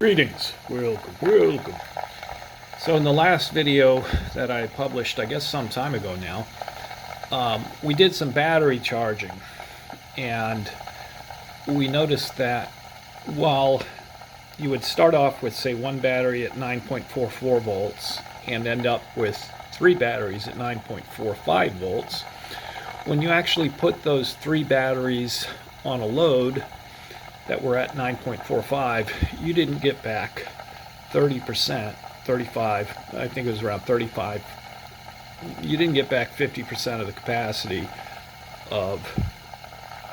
Greetings, welcome. So in the last video that I published, I guess some time ago now, we did some battery charging, and we noticed that while you would start off with, say, one battery at 9.44 volts and end up with three batteries at 9.45 volts, when you actually put those three batteries on a load that were at 9.45, you didn't get back 30%, 35, I think it was around 35. You didn't get back 50% of the capacity of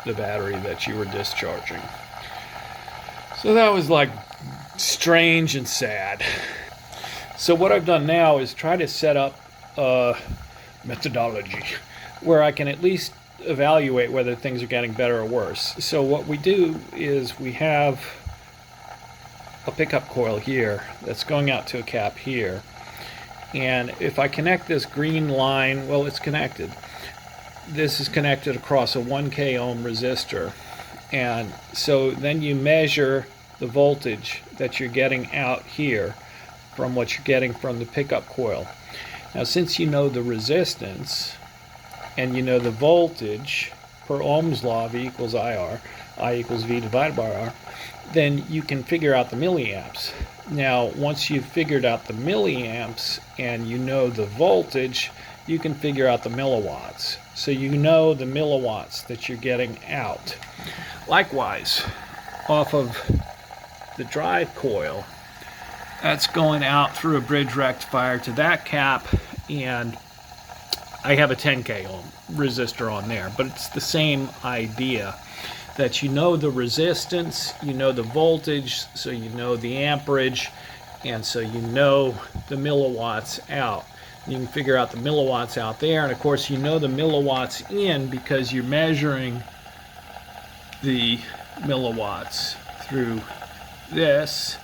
the battery that you were discharging. So that was like strange and sad. So what I've done now is try to set up a methodology where I can at least evaluate whether things are getting better or worse. So what we do is we have a pickup coil here that's going out to a cap here, and if I connect this green line, well, it's connected. This is connected across a 1K ohm resistor, and so then you measure the voltage that you're getting out here from what you're getting from the pickup coil. Now, since you know the resistance and you know the voltage per Ohm's law, V equals IR, I equals V divided by R, then you can figure out the milliamps. Now, once you've figured out the milliamps and you know the voltage, you can figure out the milliwatts. So you know the milliwatts that you're getting out. Likewise, off of the drive coil, that's going out through a bridge rectifier to that cap, and I have a 10K ohm resistor on there, but it's the same idea, that you know the resistance, you know the voltage, so you know the amperage, and so you know the milliwatts out. You can figure out the milliwatts out there, and of course you know the milliwatts in because you're measuring the milliwatts through this,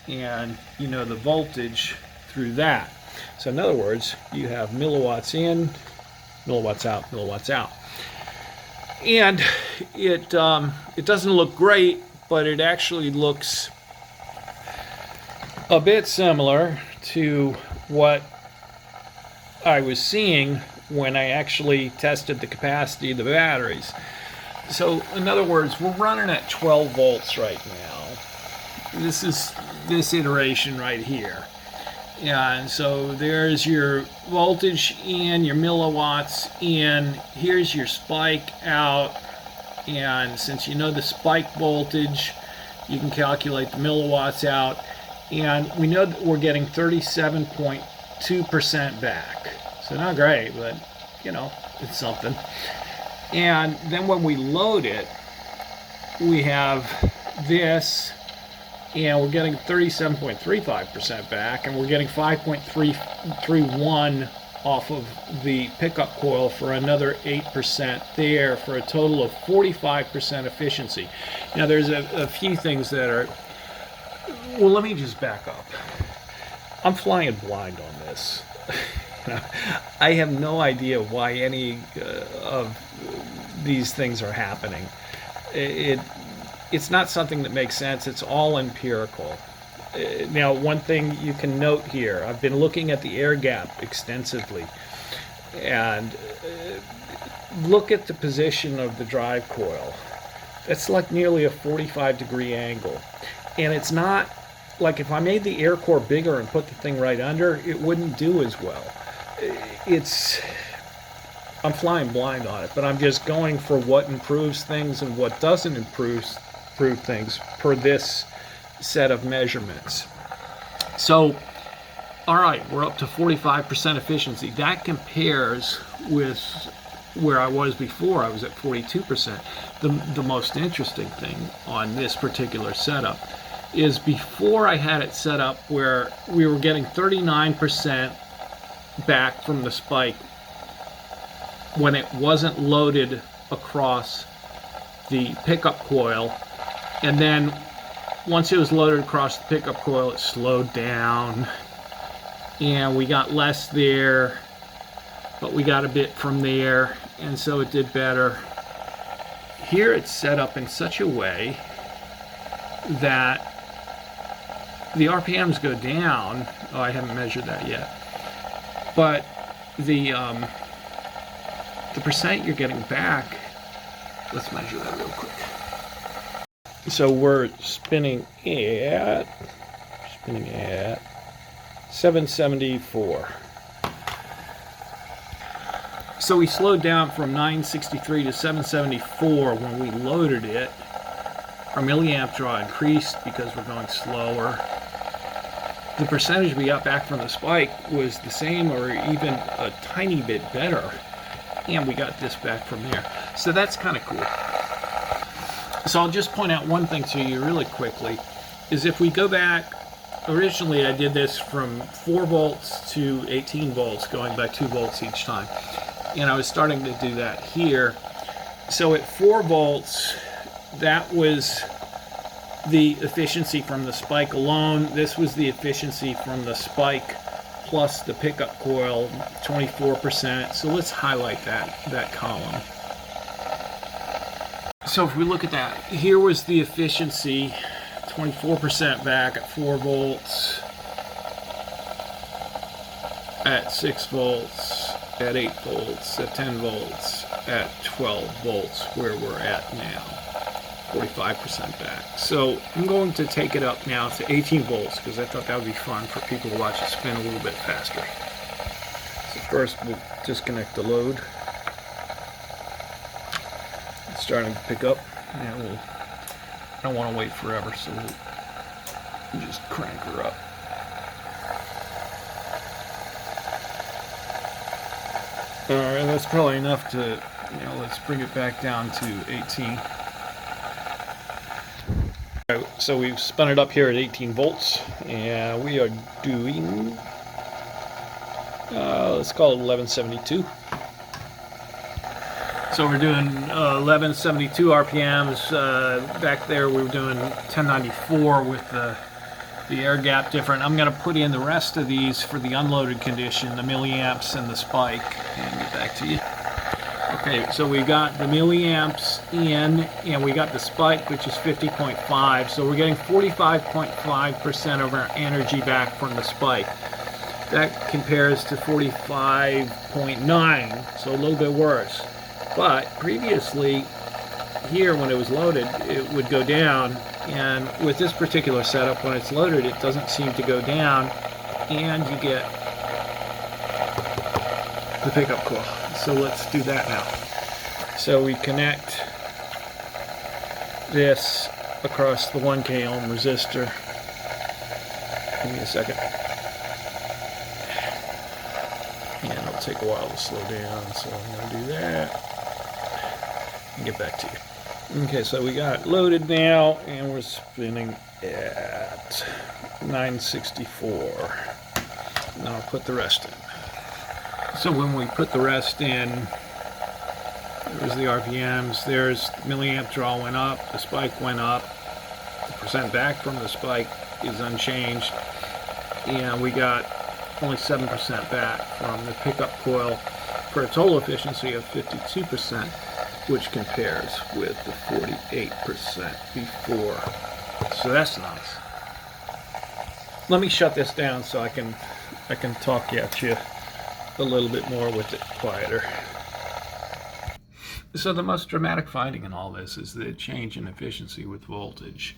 and you know the voltage through that. So in other words, you have milliwatts in, milliwatts out, milliwatts out. And it doesn't look great, but it actually looks a bit similar to what I was seeing when I actually tested the capacity of the batteries. So in other words, we're running at 12 volts right now. This is this iteration right here. Yeah, and so there's your voltage in, your milliwatts in, here's your spike out, and since you know the spike voltage, you can calculate the milliwatts out, and we know that we're getting 37.2% back. So not great, but you know, it's something. And then when we load it, we have this, and we're getting 37.35% back, and we're getting 5.331 off of the pickup coil for another 8% there, for a total of 45% efficiency. Now there's a few things that are, well, let me just back up. I'm flying blind on this. I have no idea why any of these things are happening. It's not something that makes sense. It's all empirical. Now, one thing you can note here, I've been looking at the air gap extensively, and look at the position of the drive coil. That's like nearly a 45-degree angle. And it's not like, if I made the air core bigger and put the thing right under, it wouldn't do as well. I'm flying blind on it, but I'm just going for what improves things and what doesn't improve things per this set of measurements. So, all right, we're up to 45% efficiency. That compares with where I was before. I was at 42%. The most interesting thing on this particular setup is, before I had it set up where we were getting 39% back from the spike when it wasn't loaded across the pickup coil, and then once it was loaded across the pickup coil, it slowed down, and we got less there, but we got a bit from there, and so it did better. Here it's set up in such a way that the RPMs go down. Oh, I haven't measured that yet. But the percent you're getting back, let's measure that real quick. So we're spinning at 774. So we slowed down from 963 to 774 when we loaded it. Our milliamp draw increased because we're going slower. The percentage we got back from the spike was the same or even a tiny bit better. And we got this back from there. So that's kind of cool. So I'll just point out one thing to you really quickly, is if we go back, originally I did this from 4 volts to 18 volts, going by 2 volts each time. And I was starting to do that here. So at 4 volts, that was the efficiency from the spike alone. This was the efficiency from the spike plus the pickup coil, 24%. So let's highlight that column. So if we look at that, here was the efficiency, 24% back at 4 volts, at 6 volts, at 8 volts, at 10 volts, at 12 volts, where we're at now, 45% back. So I'm going to take it up now to 18 volts because I thought that would be fun for people to watch it spin a little bit faster. So first we'll disconnect the load. It's starting to pick up. And I don't want to wait forever, so we'll just crank her up. Alright, that's probably enough to, let's bring it back down to 18. Right, so we've spun it up here at 18 volts, and we are doing, let's call it 1172. So we're doing 1172 RPMs. Back there we were doing 1094 with the air gap different. I'm going to put in the rest of these for the unloaded condition, the milliamps and the spike, and get back to you. Okay, so we got the milliamps in, and we got the spike, which is 50.5. So we're getting 45.5% of our energy back from the spike. That compares to 45.9, so a little bit worse. But previously, here when it was loaded, it would go down, and with this particular setup, when it's loaded, it doesn't seem to go down, and you get the pickup coil. So let's do that now. So we connect this across the 1K ohm resistor. Give me a second. And it'll take a while to slow down, so I'm going to do that. And get back to you. Okay, so we got it loaded now, and we're spinning at 964. Now I'll put the rest in. So when we put the rest in, there's the RPMs, there's the milliamp draw went up, the spike went up, the percent back from the spike is unchanged, and we got only 7% back from the pickup coil for a total efficiency of 52%, which compares with the 48% before. So that's nice. Let me shut this down so I can talk at you a little bit more with it quieter. So the most dramatic finding in all this is the change in efficiency with voltage.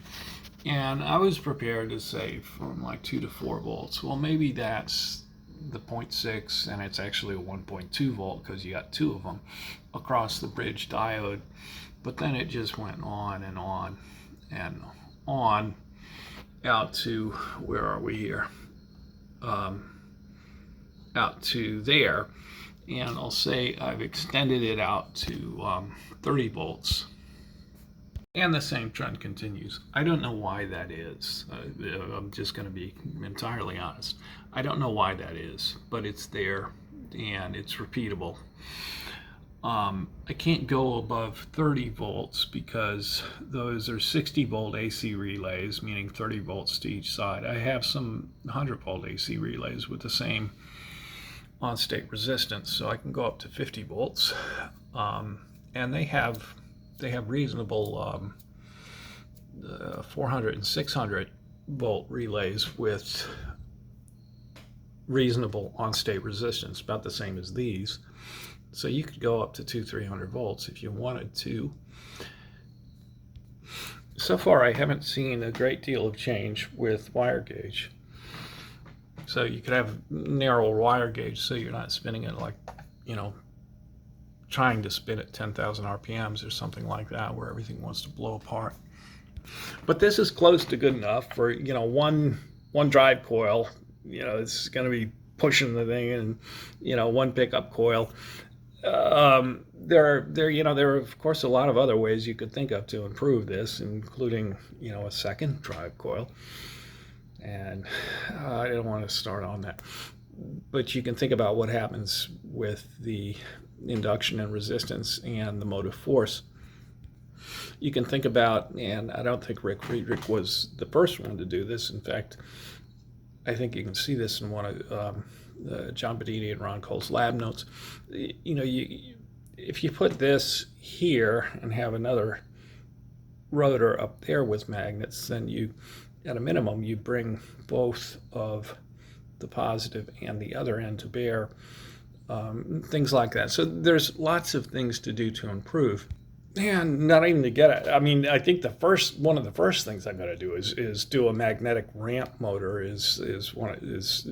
And I was prepared to say from like 2 to 4 volts. Well, maybe that's the 0.6 and it's actually a 1.2 volt because you got 2 of them across the bridge diode. But then it just went on and on and on out to, where are we here? Out to there. And I'll say I've extended it out to 30 volts. And the same trend continues. I don't know why that is. I'm just going to be entirely honest. I don't know why that is, but it's there and it's repeatable. I can't go above 30 volts because those are 60 volt AC relays, meaning 30 volts to each side. I have some 100 volt AC relays with the same on-state resistance, so I can go up to 50 volts, and they have reasonable 400 and 600 volt relays with reasonable on-state resistance, about the same as these. So you could go up to 200-300 volts if you wanted to. So far I haven't seen a great deal of change with wire gauge. So you could have narrow wire gauge so you're not spinning it like, you know, trying to spin at 10,000 RPMs or something like that where everything wants to blow apart. But this is close to good enough for, you know, one drive coil. You know, it's going to be pushing the thing, and, you know, one pickup coil. There are of course a lot of other ways you could think of to improve this, including, you know, a second drive coil. And I don't want to start on that. But you can think about what happens with the induction and resistance and the motive force. You can think about, and I don't think Rick Friedrich was the first one to do this. In fact, I think you can see this in one of John Bedini and Ron Cole's lab notes. You know, if you put this here and have another rotor up there with magnets, then you, at a minimum, you bring both of the positive and the other end to bear, things like that. So there's lots of things to do to improve. And not even to get it. I mean, I think one of the first things I'm going to do is do a magnetic ramp motor. Is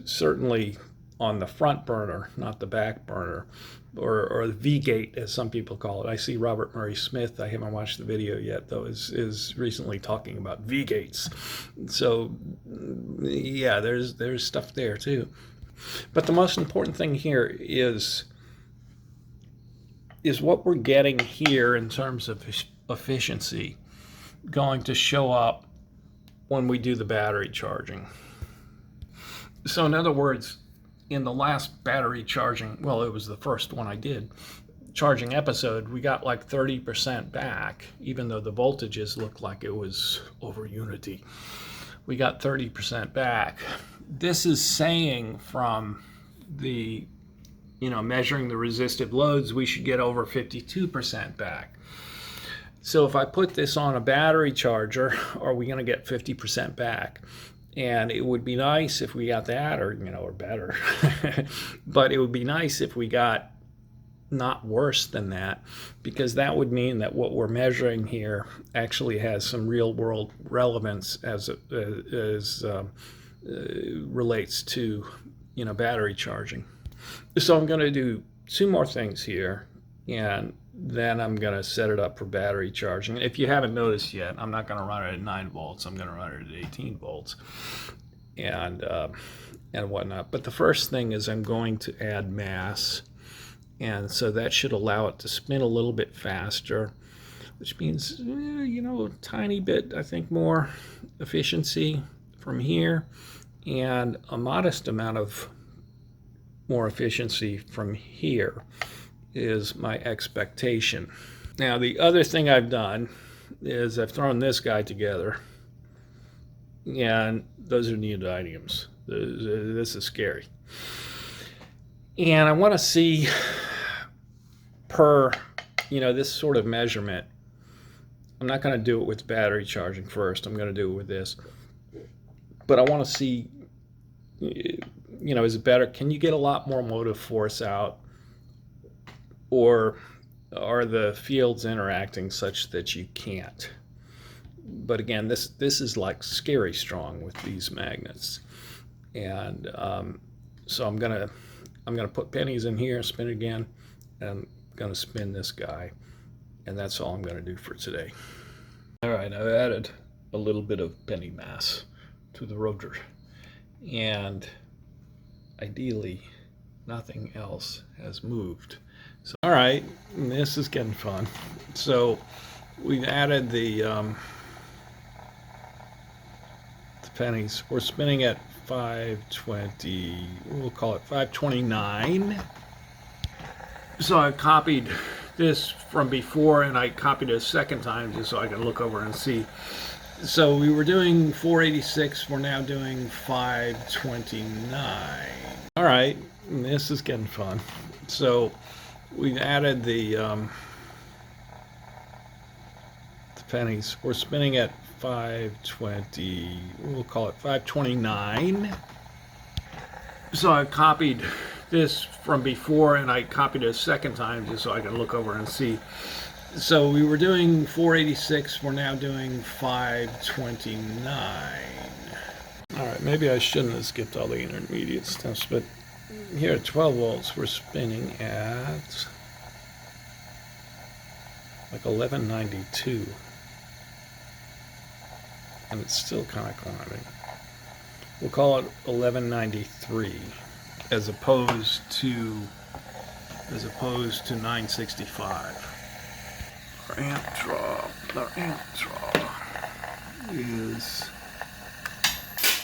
certainly on the front burner, not the back burner, or the V-gate as some people call it. I see Robert Murray Smith, I haven't watched the video yet though, is recently talking about V-gates. So yeah, there's stuff there too. But the most important thing here is what we're getting here in terms of efficiency going to show up when we do the battery charging. So in other words, in the last battery charging, well, it was the first one I did, charging episode, we got like 30% back, even though the voltages looked like it was over unity. We got 30% back. This is saying from the, you know, measuring the resistive loads, we should get over 52% back. So if I put this on a battery charger, are we going to get 50% back? And it would be nice if we got that, or, you know, or better. But it would be nice if we got not worse than that, because that would mean that what we're measuring here actually has some real world relevance as relates to, you know, battery charging. So I'm going to do two more things here, and then I'm going to set it up for battery charging. If you haven't noticed yet, I'm not going to run it at 9 volts. I'm going to run it at 18 volts and whatnot. But the first thing is I'm going to add mass, and so that should allow it to spin a little bit faster, which means, you know, a tiny bit, I think, more efficiency from here, and a modest amount of more efficiency from here is my expectation. Now, the other thing I've done is I've thrown this guy together, and those are neodymiums. This is scary. And I want to see per, you know, this sort of measurement. I'm not going to do it with battery charging first. I'm going to do it with this. But I want to see, you know, is it better? Can you get a lot more motive force out? Or are the fields interacting such that you can't? But again, this is like scary strong with these magnets. And so I'm gonna put pennies in here, spin it again, and I'm gonna spin this guy. And that's all I'm gonna do for today. All right, I've added a little bit of penny mass to the rotor. And ideally, nothing else has moved. So, all right, this is getting fun. So we've added the pennies. We're spinning at 520, we'll call it 529. So I copied this from before, and I copied it a second time just so I can look over and see. So we were doing 486, we're now doing 529. All right, this is getting fun. So we've added the pennies. We're spinning at 520, we'll call it 529. So I copied this from before and I copied it a second time just so I can look over and see. So we were doing 486, we're now doing 529. All right, maybe I shouldn't have skipped all the intermediate steps, but here at 12 volts, we're spinning at like 1192. And it's still kind of climbing. We'll call it 1193 as opposed to 965. Our amp draw is,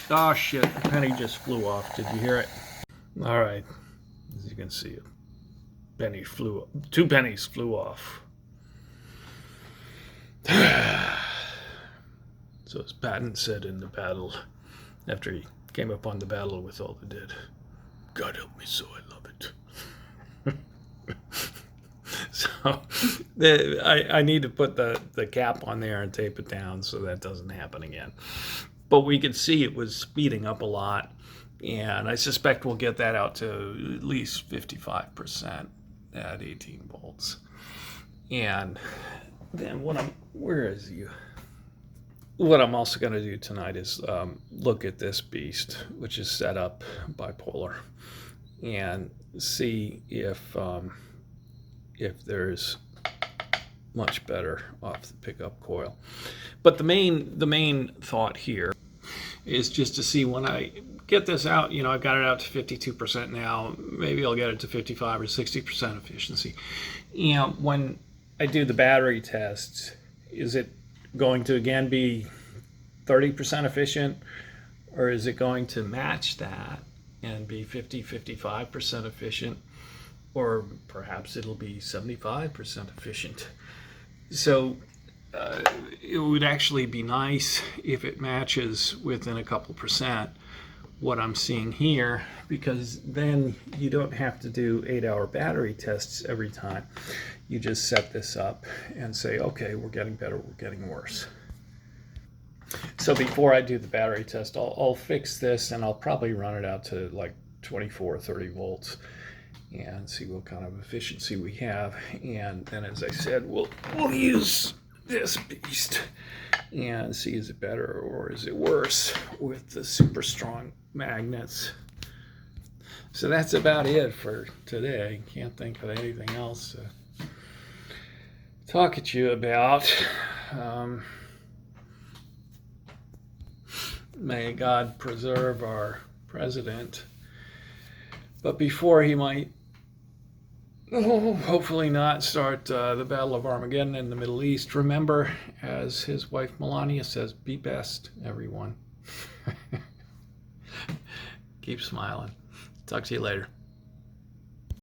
oh shit, the penny just flew off. Did you hear it? All right, as you can see, two pennies flew off. So as Patton said in the battle, after he came up on the battle with all the dead, God help me, so I love it. So I need to put the cap on there and tape it down so that doesn't happen again. But we could see it was speeding up a lot, and I suspect we'll get that out to at least 55% at 18 volts. And then what I'm also going to do tonight is look at this beast, which is set up bipolar, and see if there's much better off the pickup coil. But the main thought here is just to see when I get this out, I've got it out to 52% now, maybe I'll get it to 55 or 60% efficiency. When I do the battery tests, is it going to again be 30% efficient, or is it going to match that and be 50-55% efficient, or perhaps it'll be 75% efficient? So it would actually be nice if it matches within a couple percent what I'm seeing here, because then you don't have to do 8-hour battery tests every time. You just set this up and say, okay, we're getting better, we're getting worse. So before I do the battery test, I'll fix this and I'll probably run it out to like 24 or 30 volts and see what kind of efficiency we have. And then, as I said, we'll use this beast and see, is it better or is it worse with the super strong magnets. So that's about it for today. Can't think of anything else to talk at you about. May God preserve our president. But before he might, hopefully not, start the Battle of Armageddon in the Middle East, remember, as his wife Melania says, be best, everyone. Keep smiling. Talk to you later.